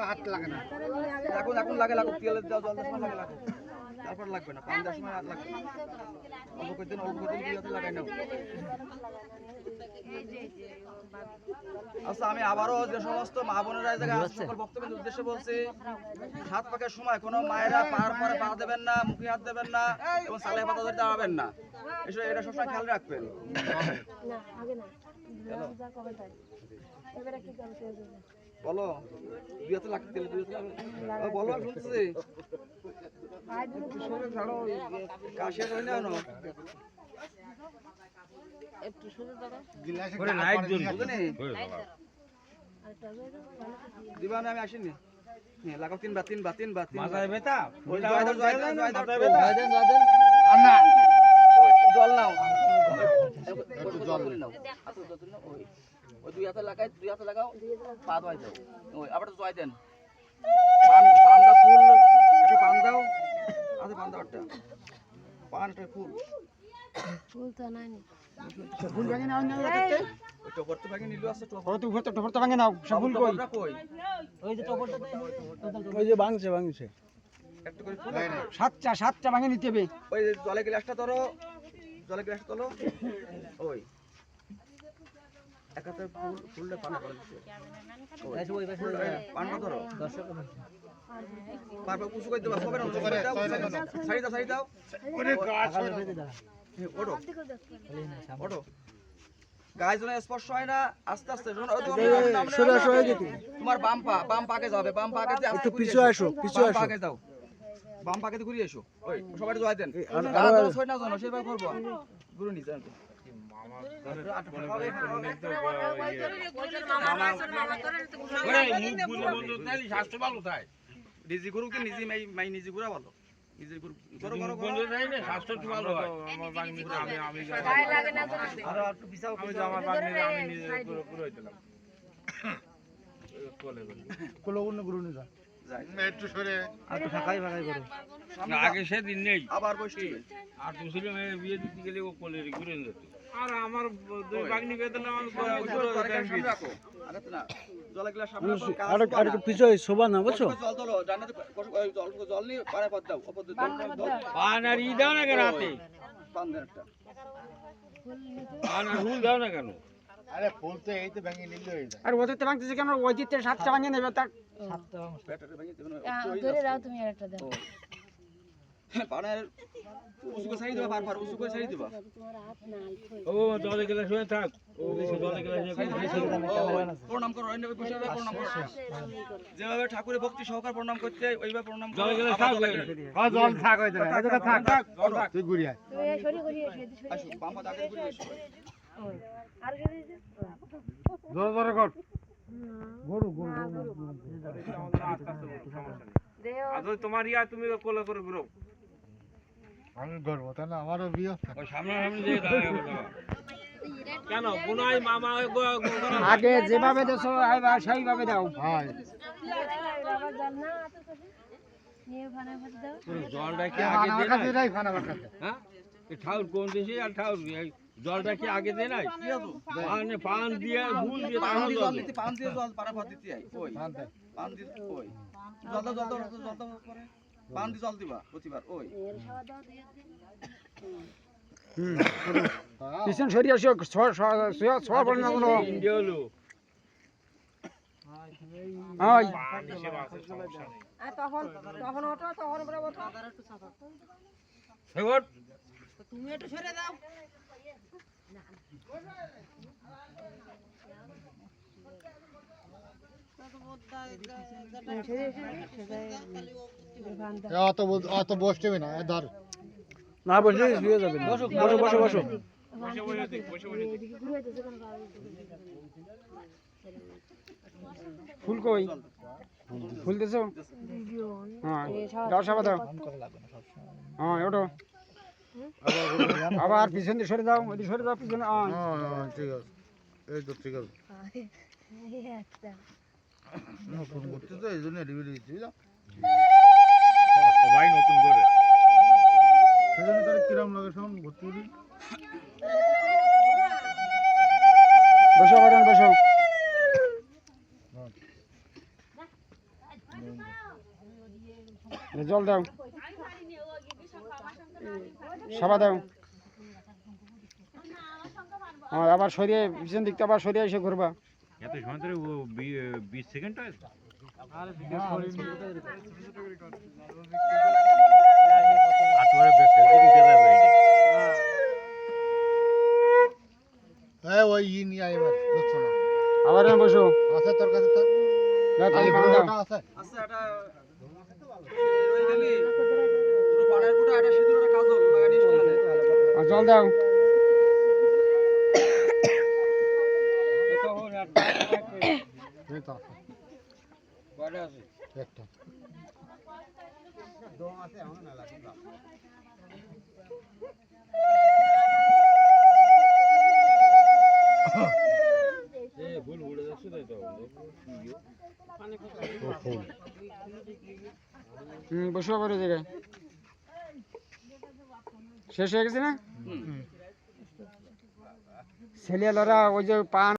হাত লাগে না। এখন লাগে লাগুক, তেলের দাও, জল দেওয়ার সময় লাগে লাগুক, তারপর লাগবে না, পানি দেওয়ার সময় আর লাগবে না। অল্প করে দিন দুই হাতে লাগাই নাও। আচ্ছা, আমি আবারও যে সমস্ত মা বোনেরা এই জায়গায় সকল বক্তব্যের উদ্দেশ্যে বলছি, সাত পাকের সময় কোনো মায়েরা পার পরে পা দেবেন না, মুখে হাত দেবেন না এবং সালে পাতা ধরে দাঁড়াবেন না। এটা সবসময় খেয়াল রাখবেন। বলো, দুই হাতে লাগতে দিলে, দুই হাতে বলো, আমি শুনতেছি। কাশিয়া করে নাও না একটু শুনে দাঁড়া। দিবা না, আমি আসিনি। লাগাও তিনবার। মাথায় ব্যথা, জল নাও, ওই দুই হাতে লাগাও, পা ধোয়াই দাও, ওই আবার জয় দেন। পানটা ফুল, একটু পান দাও, পান দাও, একটা পানটা ফুল ফুলটা নাই ফুল ভাঙে নাও, না রাখতে ওই টপরটা ভাঙে নিলো। আছে টপরটা ভাঙে নাও, সব ফুল কই? ওই যে টপরটা, ওই যে ভাঙছে একটু করে ফুল, সাতটা ভাঙে নিতে হবে। ওই জলে গ্লাসটা ধরো, ওই একাতে ফুলটা পানা করে দিচ্ছে, পানটা ধরো, পারবা উঁচু করে দেবা, সবের উঁচু করে দাও, সারি দাও, ওঠো। গায়ে যেন স্পর্শ হয় না, আস্তে আস্তে তোমার বাম পাকে যাবে, বাম পাকে একটু পিছু আসো, পাকে যাও, বাম পাকে ঘুরিয়ে এসো। ওই সবাই জয় দেন, ছয় না জানো সেভাবে করবো, গুরু নি জানো নিজে গুরু কি নিজে মাই নিজে গুড়া ভালো, নিজের গুরু স্বাস্থ্য ভালো হয়। আর একটু পিছাও, আমার বাগনিরে আমি নিজে গুরু হইতাম। গুরু নিয়ে যা একটু সরে, একটু ফাঁকাই করো। আগে সেদিন নেই, আবার বসে আর দুসরে মেয়ে বিয়ে দিতে গেলে ও কোলে ঘুরে যেত। আর আমার দুই বাগনি বেদলে আমার রাখো, আগে না জল গ্লাস সামনে আর একটু পিছু শোভা না, বুঝছো? জল তোলো, জান্নাতে জল নিয়ে পারে পথ দাও, অপর পান আর ই দাও না কেন হাতে, পান দেন একটা, পান আর হুল দাও না কেন? আরে ফুল তো এই তো ভেঙে নিলে হয়ে যায়। আর ওদের তো ভাঙতেছে কেন? ওই দিতে সাতটা ভাঙে নেবে, তার ব্যাটারি ভেঙে দেবেন, ধরে রাও তুমি আরেকটা দাও। পানের উঁচু করে ছাড়ি দেবা, পার উঁচু করে ছাড়ি দেবা। ও জলে গেলে শুয়ে থাক, ও জলে গেলে প্রণাম করো, প্রণাম করো, যেভাবে ঠাকুরের ভক্তি সহকার প্রণাম করতে ওইভাবে প্রণাম করো। জলে গেলে থাক, জল থাক, ওই থাক, তুই ঘুরিয়ে আয়। আসো, বাম হাত আগে ঘুরিয়ে এসো। জোরে কর। তোমার ইয়া তুমি কোলে করে ঘুরো, আমি গর্ব, তাহলে আমারও বিয়ে। ওই সামনাসামনি দিয়ে দাঁড়ায় কেন বোনাই মামা আগে যেভাবে দেছো সেইভাবে দাও। জলটা কি আগে দেয় না? হ্যাঁ, ঠাউর কোন দেশে আর ঠাউর জলটা কি আগে দেয় নাই? পান দিয়ে ফুল দিয়ে পান দিয়ে জল পারা পথ দিতে হয়, ওই পান দিয়ে, ওই জল পরে পান দিয়ে জল দিবা প্রতিবার, ওই পিছন সরিয়ে আসো, ছড়া পড়ে না কোনো। ইন্ডিয়া হলো তুমি একটু সরে দাও। অত বসতে না, ধর না বসলে শুয়ে যাবেন। বসো বসো বসো। ফুল কই? ফুল দিছো? হ্যাঁ, দাও সাবা দাও। হ্যাঁ, ওঠো। আবার পিছন দিয়ে সরে যাও, ওই সরে যাও পিছনে। হ্যাঁ, ঠিক আছে, এই তো ঠিক আছে। নতুন করতে তো এই জন্য রিভিউ দিচ্ছি, সবাই নতুন করে সেজন্য তার কিরম লাগে সব ভর্তি করি। বসো করেন, বসো। জল দাও, সাবা দাও। আবার সরিয়ে পিছন দিকটা আবার সরিয়ে এসে ঘুরবা। এত সময় ধরে 20 সেকেন্ড হয়? ওই ই নিয়ে আয় এবার বুঝছো না আবার এনে বসো। আছে তোর কাছে তো দাও, তালি পান দাও। আছে আচ্ছা এটা রয়ে গেলি দুটো পানের ফুটা একটা সিঁদুর একটা কাজল লাগানিস তাহলে আর জল দাও। এই তো আছে একটা বসো আবার ওই জায়গায়। শেষ হয়ে গেছে না? ছেলে লরা ওই যে পান